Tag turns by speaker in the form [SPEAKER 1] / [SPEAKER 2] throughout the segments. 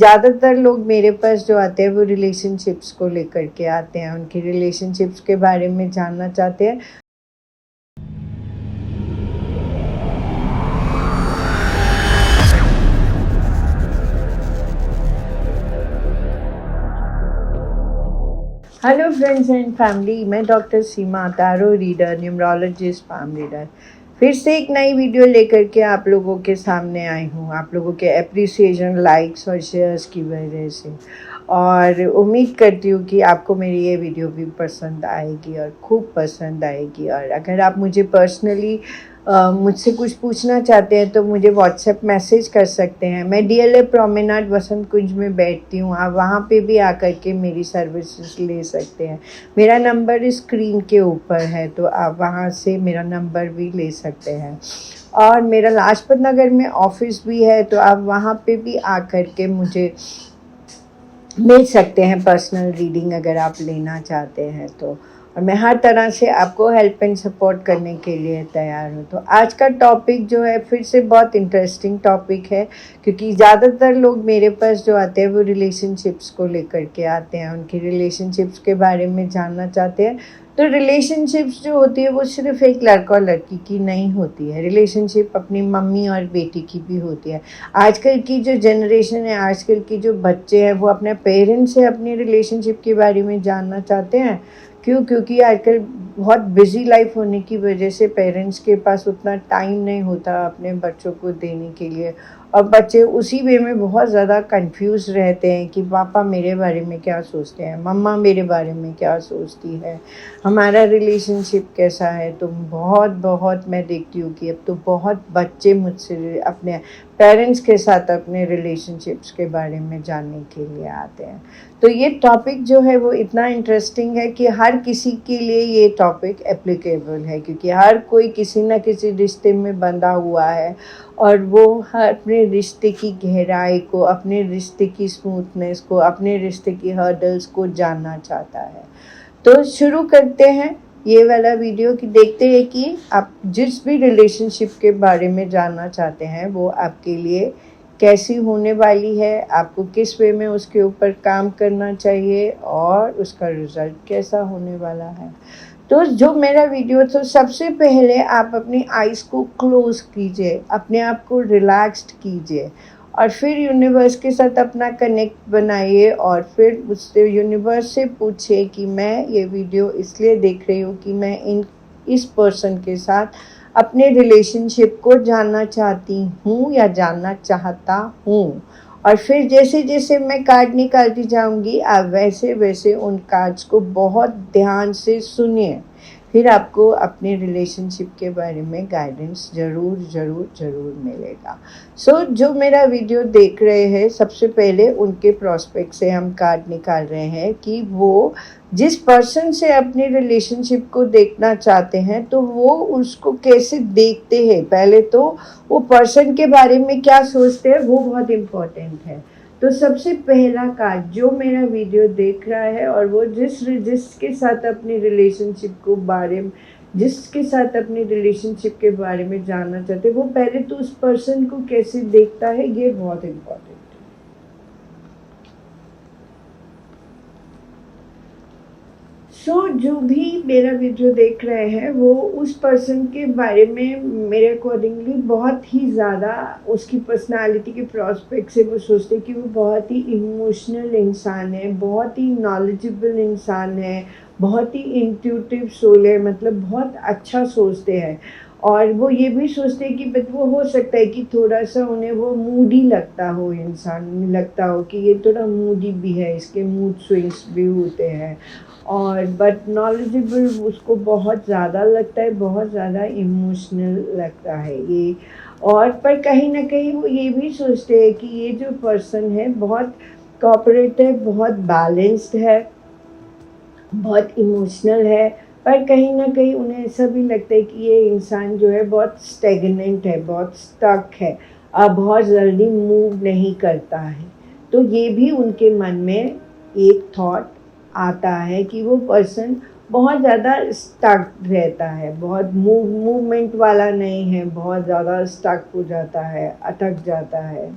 [SPEAKER 1] ज़्यादातर लोग मेरे पास जो आते हैं वो रिलेशनशिप्स को लेकर के आते हैं, उनकी रिलेशनशिप्स के बारे में जानना चाहते हैं। हेलो फ्रेंड्स एंड फैमिली, मैं doctor Seema, tarot reader, numerologist, palm reader, फिर से एक नई वीडियो लेकर के आप लोगों के सामने आई हूँ, आप लोगों के एप्रिसिएशन, लाइक्स और शेयर्स की वजह से। और उम्मीद करती हूँ कि आपको मेरी ये वीडियो भी पसंद आएगी और खूब पसंद आएगी। और अगर आप मुझे पर्सनली मुझसे कुछ पूछना चाहते हैं तो मुझे व्हाट्सएप मैसेज कर सकते हैं। मैं डीएलए प्रोमेनाड वसंत कुंज में बैठती हूँ, आप वहाँ पे भी आकर के मेरी सर्विसेज ले सकते हैं। मेरा नंबर स्क्रीन के ऊपर है, तो आप वहाँ से मेरा नंबर भी ले सकते हैं। और मेरा लाजपत नगर में ऑफिस भी है, तो आप वहाँ पे भी आकर के मुझे मिल सकते हैं पर्सनल रीडिंग अगर आप लेना चाहते हैं तो। और मैं हर तरह से आपको हेल्प एंड सपोर्ट करने के लिए तैयार हूँ। तो आज का टॉपिक जो है फिर से बहुत इंटरेस्टिंग टॉपिक है, क्योंकि ज़्यादातर लोग मेरे पास जो आते हैं वो रिलेशनशिप्स को लेकर के आते हैं, उनकी रिलेशनशिप्स के बारे में जानना चाहते हैं। तो रिलेशनशिप्स जो होती है वो सिर्फ एक लड़का और लड़की की नहीं होती है, रिलेशनशिप अपनी मम्मी और बेटी की भी होती है। आजकल की जो जनरेशन है, आजकल की जो बच्चे हैं, वो अपने पेरेंट्स से अपनी रिलेशनशिप के बारे में जानना चाहते हैं। क्यों? क्योंकि आजकल बहुत बिजी लाइफ होने की वजह से पेरेंट्स के पास उतना टाइम नहीं होता अपने बच्चों को देने के लिए, और बच्चे उसी वे में बहुत ज़्यादा कंफ्यूज रहते हैं कि पापा मेरे बारे में क्या सोचते हैं, मम्मा मेरे बारे में क्या सोचती है, हमारा रिलेशनशिप कैसा है। तो बहुत मैं देखती हूँ कि अब तो बहुत बच्चे मुझसे अपने पेरेंट्स के साथ अपने रिलेशनशिप्स के बारे में जानने के लिए आते हैं। तो ये टॉपिक जो है वो इतना इंटरेस्टिंग है कि हर किसी के लिए ये टॉपिक एप्लीकेबल है, क्योंकि हर कोई किसी न किसी रिश्ते में बंधा हुआ है और वो अपने रिश्ते की गहराई को, अपने रिश्ते की स्मूथनेस को, अपने रिश्ते की हर्डल्स को जानना चाहता है। तो शुरू करते हैं ये वाला वीडियो कि देखते हैं कि आप जिस भी रिलेशनशिप के बारे में जानना चाहते हैं वो आपके लिए कैसी होने वाली है, आपको किस वे में उसके ऊपर काम करना चाहिए और उसका रिज़ल्ट कैसा होने वाला है। तो जो मेरा वीडियो, तो सबसे पहले आप अपनी आइज़ को क्लोज़ कीजिए, अपने आप को रिलैक्स्ड कीजिए और फिर यूनिवर्स के साथ अपना कनेक्ट बनाइए और फिर उससे यूनिवर्स से पूछिए कि मैं ये वीडियो इसलिए देख रही हूँ कि मैं इस पर्सन के साथ अपने रिलेशनशिप को जानना चाहती हूँ या जानना चाहता हूँ। और फिर जैसे जैसे मैं कार्ड निकालती जाऊँगी, आप वैसे वैसे उन कार्ड्स को बहुत ध्यान से सुनिए, फिर आपको अपने रिलेशनशिप के बारे में गाइडेंस ज़रूर मिलेगा। सो जो मेरा वीडियो देख रहे हैं, सबसे पहले उनके प्रॉस्पेक्ट से हम कार्ड निकाल रहे हैं कि वो जिस पर्सन से अपने रिलेशनशिप को देखना चाहते हैं तो वो उसको कैसे देखते हैं। पहले तो वो पर्सन के बारे में क्या सोचते हैं वो बहुत इम्पोर्टेंट है। तो सबसे पहला कार्ड जो मेरा वीडियो देख रहा है और वो जिसके साथ अपनी रिलेशनशिप को बारे में, जिसके साथ अपनी रिलेशनशिप के बारे में जानना चाहते हैं, वो पहले तो उस पर्सन को कैसे देखता है, ये बहुत इम्पोर्टेंट है। जो भी मेरा वीडियो देख रहे हैं वो उस पर्सन के बारे में मेरे अकॉर्डिंगली बहुत ही ज़्यादा उसकी पर्सनालिटी के प्रॉस्पेक्ट से वो सोचते हैं कि वो बहुत ही इमोशनल इंसान है, बहुत ही नॉलेजेबल इंसान है, बहुत ही इंट्यूटिव सोल है, मतलब बहुत अच्छा सोचते हैं। और वो ये भी सोचते हैं कि बट वो हो सकता है कि थोड़ा सा उन्हें वो मूडी लगता हो, इंसान लगता हो कि ये थोड़ा मूडी भी है, इसके मूड स्विंग्स भी होते हैं। और बट नॉलेजेबल उसको बहुत ज़्यादा लगता है, बहुत ज़्यादा इमोशनल लगता है ये। और पर कहीं ना कहीं वो ये भी सोचते हैं कि ये जो पर्सन है बहुत कोऑपरेटिव, बहुत बैलेंस्ड है, बहुत इमोशनल है, पर कहीं ना कहीं उन्हें ऐसा भी लगता है कि ये इंसान जो है बहुत स्टेगनेंट है, बहुत स्टक है, बहुत जल्दी मूव नहीं करता है। तो ये भी उनके मन में एक थॉट आता है कि वो पर्सन बहुत ज़्यादा स्टक रहता है, बहुत मूवमेंट वाला नहीं है, बहुत ज़्यादा स्टक हो जाता है, अटक जाता है।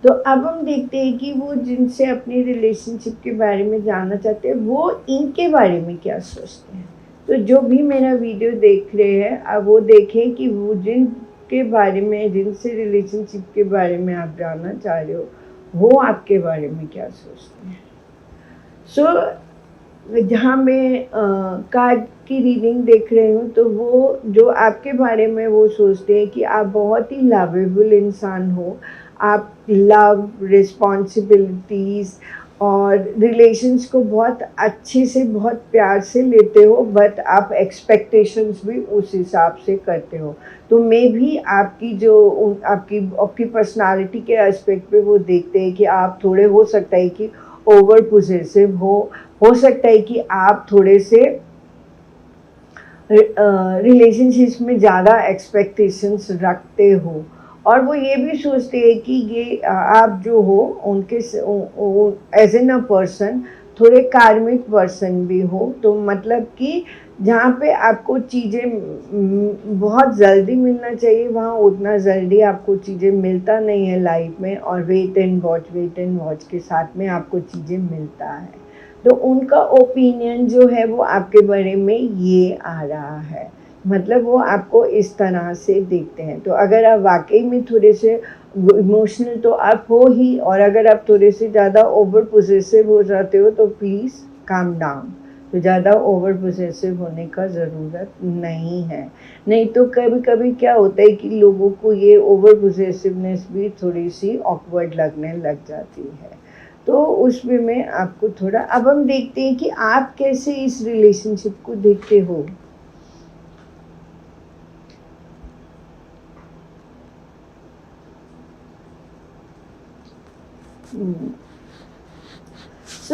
[SPEAKER 1] तो अब हम देखते हैं कि वो जिनसे अपनी रिलेशनशिप के बारे में जानना चाहते हैं वो इनके बारे में क्या सोचते हैं। तो जो भी मेरा वीडियो देख रहे हैं अब वो देखें कि वो जिनके बारे में, जिनसे रिलेशनशिप के बारे में आप जानना चाह रहे हो, वो आपके बारे में क्या सोचते हैं। जहाँ मैं कार्ड की रीडिंग देख रही हूँ तो वो जो आपके बारे में वो सोचते हैं कि आप बहुत ही लवेबल इंसान हो, आप लव, रिस्पॉन्सिबिलिटीज़ और रिलेशंस को बहुत अच्छे से, बहुत प्यार से लेते हो, बट आप एक्सपेक्टेशंस भी उस हिसाब से करते हो। तो मैं भी आपकी जो आपकी पर्सनालिटी के एस्पेक्ट पे वो देखते हैं कि आप थोड़े, हो सकता है कि ओवर पोजेसिव हो सकता है कि आप थोड़े से रिलेशनशिप्स में ज़्यादा एक्सपेक्टेशंस रखते हो, और वो ये भी सोचते हैं कि ये आप जो हो उनके एज एन अ पर्सन थोड़े कार्मिक पर्सन भी हो। तो मतलब कि जहाँ पे आपको चीज़ें बहुत जल्दी मिलना चाहिए वहाँ उतना जल्दी आपको चीज़ें मिलता नहीं है लाइफ में, और वेट एंड वॉच के साथ में आपको चीज़ें मिलता है। तो उनका ओपिनियन जो है वो आपके बारे में ये आ रहा है, मतलब वो आपको इस तरह से देखते हैं। तो अगर आप वाकई में थोड़े से इमोशनल तो आप हो ही, और अगर आप थोड़े से ज़्यादा ओवर पोजेसिव हो जाते हो तो प्लीज़ काम डाउन। तो ज़्यादा ओवर पोजेसिव होने का ज़रूरत नहीं है। नहीं तो कभी कभी क्या होता है कि लोगों को ये ओवर पोजेसिवनेस भी थोड़ी सी ऑकवर्ड लगने लग जाती है। तो उस वे में आपको थोड़ा, अब हम देखते हैं कि आप कैसे इस रिलेशनशिप को देखते हो।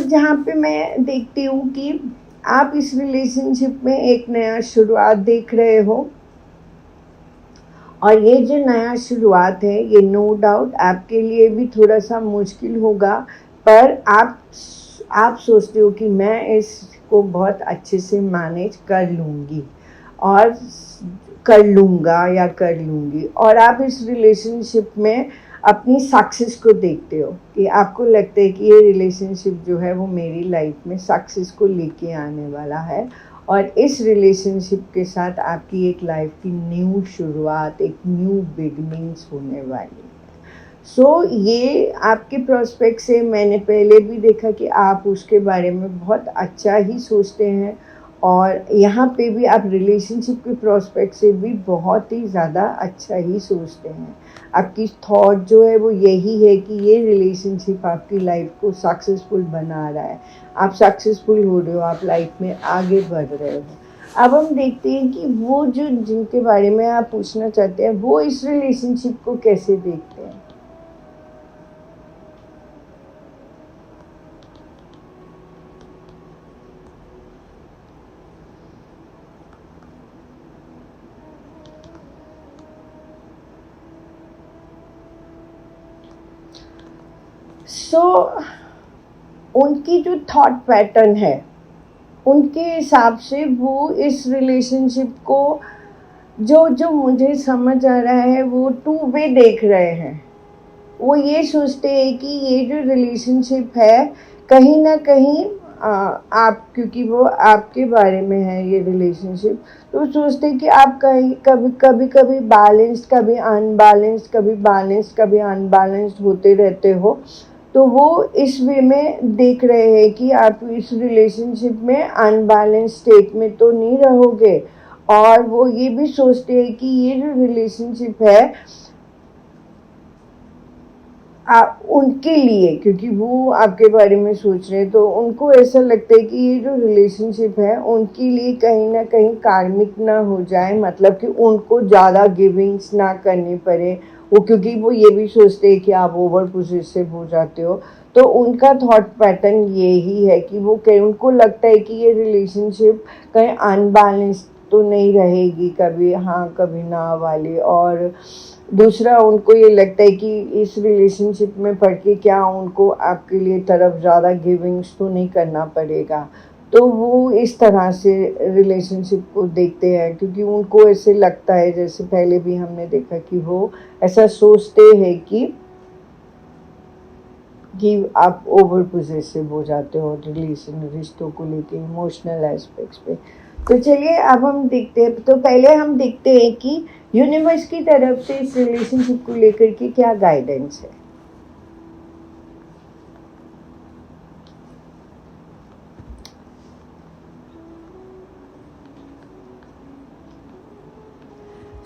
[SPEAKER 1] जहाँ पे मैं देखती हूँ कि आप इस रिलेशनशिप में एक नया शुरुआत देख रहे हो, और ये जो नया शुरुआत है ये नो डाउट आपके लिए भी थोड़ा सा मुश्किल होगा, पर आप सोचते हो कि मैं इसको बहुत अच्छे से मैनेज कर लूँगी और कर लूँगा या कर लूँगी। और आप इस रिलेशनशिप में अपनी सक्सेस को देखते हो कि आपको लगता है कि ये रिलेशनशिप जो है वो मेरी लाइफ में सक्सेस को लेके आने वाला है, और इस रिलेशनशिप के साथ आपकी एक लाइफ की न्यू शुरुआत, एक न्यू बिगनिंग्स होने वाली है। ये आपके प्रोस्पेक्ट से मैंने पहले भी देखा कि आप उसके बारे में बहुत अच्छा ही सोचते हैं, और यहाँ पे भी आप रिलेशनशिप के प्रोस्पेक्ट से भी बहुत ही ज़्यादा अच्छा ही सोचते हैं। आपकी थॉट जो है वो यही है कि ये रिलेशनशिप आपकी लाइफ को सक्सेसफुल बना रहा है, आप सक्सेसफुल हो रहे हो, आप लाइफ में आगे बढ़ रहे हो। अब हम देखते हैं कि वो जो जिनके बारे में आप पूछना चाहते हैं वो इस रिलेशनशिप को कैसे देखते हैं। उनकी जो थॉट पैटर्न है उनके हिसाब से वो इस रिलेशनशिप को, जो मुझे समझ आ रहा है, वो टू वे देख रहे हैं। वो ये सोचते हैं कि ये जो रिलेशनशिप है कहीं ना कहीं आप, क्योंकि वो आपके बारे में है ये रिलेशनशिप, तो सोचते हैं कि आप कभी बैलेंस्ड, कभी अनबैलेंस्ड, कभी बैलेंस्ड, कभी अनबैलेंस्ड होते रहते हो। तो वो इस वे में देख रहे हैं कि आप इस रिलेशनशिप में अनबैलेंस स्टेट में तो नहीं रहोगे, और वो ये भी सोचते हैं कि ये जो रिलेशनशिप है उनके लिए, क्योंकि वो आपके बारे में सोच रहे हैं, तो उनको ऐसा लगता है कि ये जो रिलेशनशिप है उनके लिए कहीं ना कहीं कार्मिक ना हो जाए, मतलब कि उनको ज़्यादा गिविंग्स ना करनी पड़े वो, क्योंकि वो ये भी सोचते हैं कि आप ओवर पोजेसिव हो जाते हो। तो उनका थॉट पैटर्न यही है कि वो कहीं, उनको लगता है कि ये रिलेशनशिप कहीं अनबैलेंस तो नहीं रहेगी, कभी हाँ कभी ना वाली। और दूसरा, उनको ये लगता है कि इस रिलेशनशिप में पढ़ के क्या उनको आपके लिए तरफ ज़्यादा गिविंग्स तो नहीं करना पड़ेगा। तो वो इस तरह से रिलेशनशिप को देखते हैं, क्योंकि उनको ऐसे लगता है, जैसे पहले भी हमने देखा कि वो ऐसा सोचते हैं कि कि आप ओवर पोजेसिव हो जाते हो रिश्तों को लेके, इमोशनल एस्पेक्ट्स पे। तो चलिए अब हम देखते हैं, तो पहले हम देखते हैं कि यूनिवर्स की तरफ से इस रिलेशनशिप को लेकर के क्या गाइडेंस है।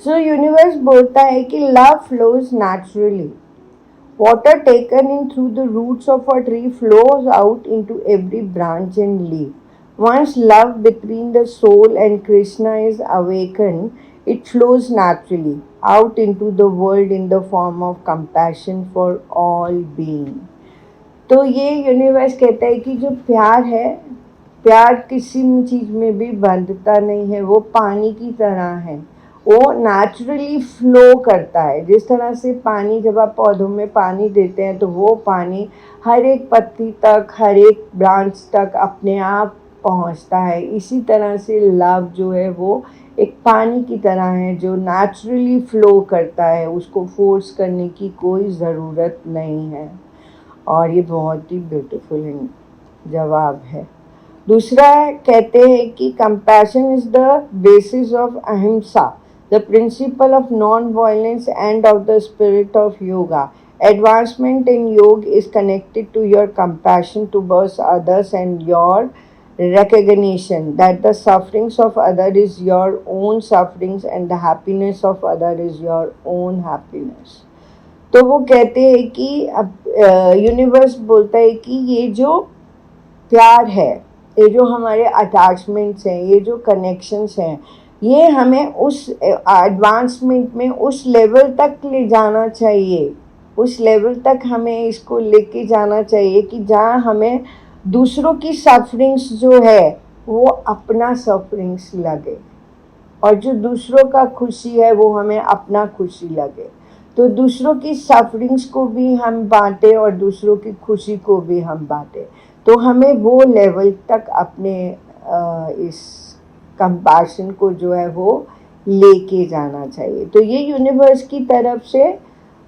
[SPEAKER 1] सो यूनिवर्स बोलता है कि love flows naturally. Water taken in through the roots of a tree flows out into every branch and leaf. Once love between the soul and Krishna is awakened, it flows naturally out into the world in the form of compassion for all beings. तो ये universe कहता है कि जो प्यार है, प्यार किसी चीज़ में भी बंधता नहीं है, वो पानी की तरह है, वो नेचुरली फ्लो करता है। जिस तरह से पानी, जब आप पौधों में पानी देते हैं तो वो पानी हर एक पत्ती तक, हर एक ब्रांच तक अपने आप पहुंचता है, इसी तरह से लव जो है वो एक पानी की तरह है जो नेचुरली फ्लो करता है, उसको फोर्स करने की कोई ज़रूरत नहीं है। और ये बहुत ही ब्यूटीफुल जवाब है। दूसरा कहते हैं कि compassion is the basis of ahimsa, the principle of non violence and of the spirit of yoga. Advancement in yoga is connected to your compassion towards others and your recognition that the sufferings of others is your own sufferings and the happiness of others is your own happiness। तो वो कहते हैं कि अब universe बोलता है कि ये जो प्यार है, ये जो हमारे अटैचमेंट्स हैं, ये जो कनेक्शंस हैं, ये हमें उस एडवांसमेंट में उस लेवल तक ले जाना चाहिए, उस लेवल तक हमें इसको लेके जाना चाहिए कि जहाँ हमें दूसरों की सफरिंग्स जो है वो अपना सफरिंग्स लगे, और जो दूसरों का खुशी है वो हमें अपना खुशी लगे। तो दूसरों की सफरिंग्स को भी हम बांटें और दूसरों की खुशी को भी हम बांटें। तो हमें वो लेवल तक अपने इस कंपैशन को जो है वो लेके जाना चाहिए। तो ये यूनिवर्स की तरफ से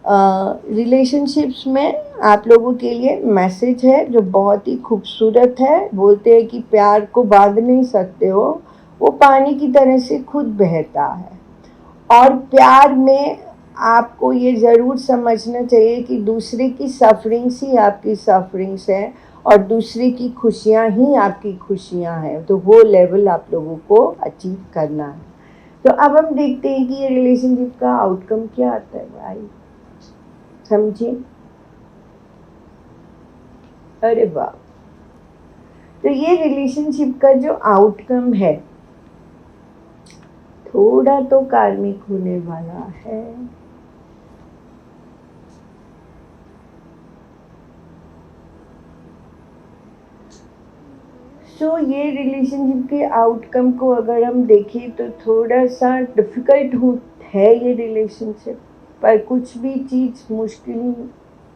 [SPEAKER 1] रिलेशनशिप्स में आप लोगों के लिए मैसेज है जो बहुत ही खूबसूरत है। बोलते हैं कि प्यार को बांध नहीं सकते हो, वो पानी की तरह से खुद बहता है। और प्यार में आपको ये ज़रूर समझना चाहिए कि दूसरे की सफरिंग्स ही आपकी सफरिंग्स है और दूसरे की खुशियाँ ही आपकी खुशियाँ हैं। तो वो लेवल आप लोगों को अचीव करना है। तो अब हम देखते हैं कि ये रिलेशनशिप का आउटकम क्या आता है भाई, समझिए। अरे वाह, तो ये रिलेशनशिप का जो आउटकम है थोड़ा तो कार्मिक होने वाला है। तो ये रिलेशनशिप के आउटकम को अगर हम देखें तो थोड़ा सा डिफ़िकल्ट है ये रिलेशनशिप, पर कुछ भी चीज़ मुश्किल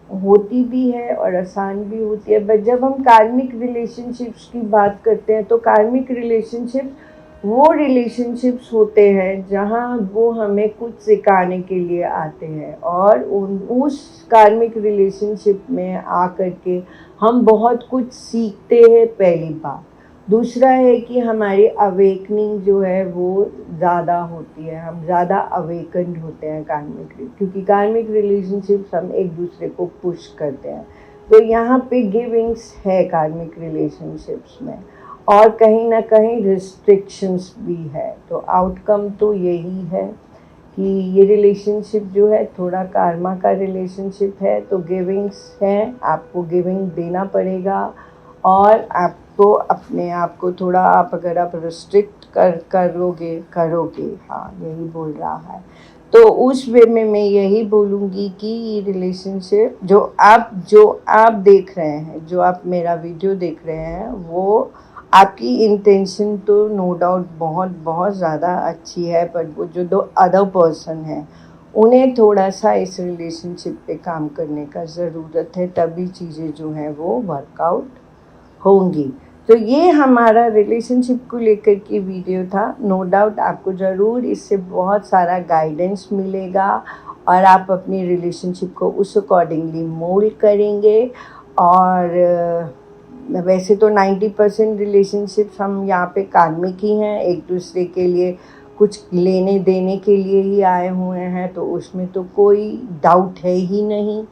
[SPEAKER 1] होती भी है और आसान भी होती है। बट जब हम कार्मिक रिलेशनशिप्स की बात करते हैं तो कार्मिक रिलेशनशिप वो रिलेशनशिप्स होते हैं जहाँ वो हमें कुछ सिखाने के लिए आते हैं, और उस कार्मिक रिलेशनशिप में आकर के हम बहुत कुछ सीखते हैं, पहली बात। दूसरा है कि हमारी अवेकनिंग जो है वो ज़्यादा होती है, हम ज़्यादा अवेकन्ड होते हैं क्योंकि कार्मिक रिलेशनशिप्स हम एक दूसरे को पुश करते हैं। तो यहाँ पे गिविंग्स है कार्मिक रिलेशनशिप्स में, और कहीं ना कहीं रिस्ट्रिक्शंस भी है। तो आउटकम तो यही है कि ये रिलेशनशिप जो है थोड़ा कार्मा का रिलेशनशिप है। तो गिविंग्स हैं, आपको गिविंग देना पड़ेगा, और आपको अपने आप को थोड़ा, आप अगर आप रिस्ट्रिक्ट करोगे, हाँ यही बोल रहा है। तो उस वे में मैं यही बोलूँगी कि ये रिलेशनशिप जो आप देख रहे हैं, जो आप मेरा वीडियो देख रहे हैं, वो आपकी इंटेंशन तो नो डाउट बहुत बहुत ज़्यादा अच्छी है, बट वो जो दो अदर पर्सन हैं उन्हें थोड़ा सा इस रिलेशनशिप पे काम करने का ज़रूरत है, तभी चीज़ें जो हैं वो वर्कआउट होंगी। तो ये हमारा रिलेशनशिप को लेकर के वीडियो था। नो डाउट आपको ज़रूर इससे बहुत सारा गाइडेंस मिलेगा और आप अपनी रिलेशनशिप को उस अकॉर्डिंगली मोल्ड करेंगे और वैसे तो 90% रिलेशनशिप्स हम यहाँ पे कार्मिक ही हैं, एक दूसरे के लिए कुछ लेने देने के लिए ही आए हुए हैं, तो उसमें तो कोई डाउट है ही नहीं।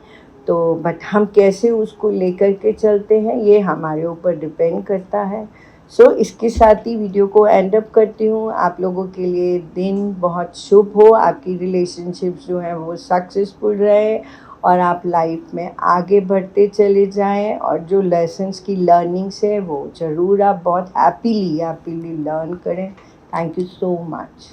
[SPEAKER 1] तो बट हम कैसे उसको लेकर के चलते हैं ये हमारे ऊपर डिपेंड करता है। सो इसके साथ ही वीडियो को एंड अप करती हूँ। आप लोगों के लिए दिन बहुत शुभ हो, आपकी रिलेशनशिप्स जो हैं वो सक्सेसफुल रहे और आप लाइफ में आगे बढ़ते चले जाएं, और जो लेसन्स की लर्निंग्स है वो ज़रूर आप बहुत हैप्पीली लर्न करें। Thank you so much.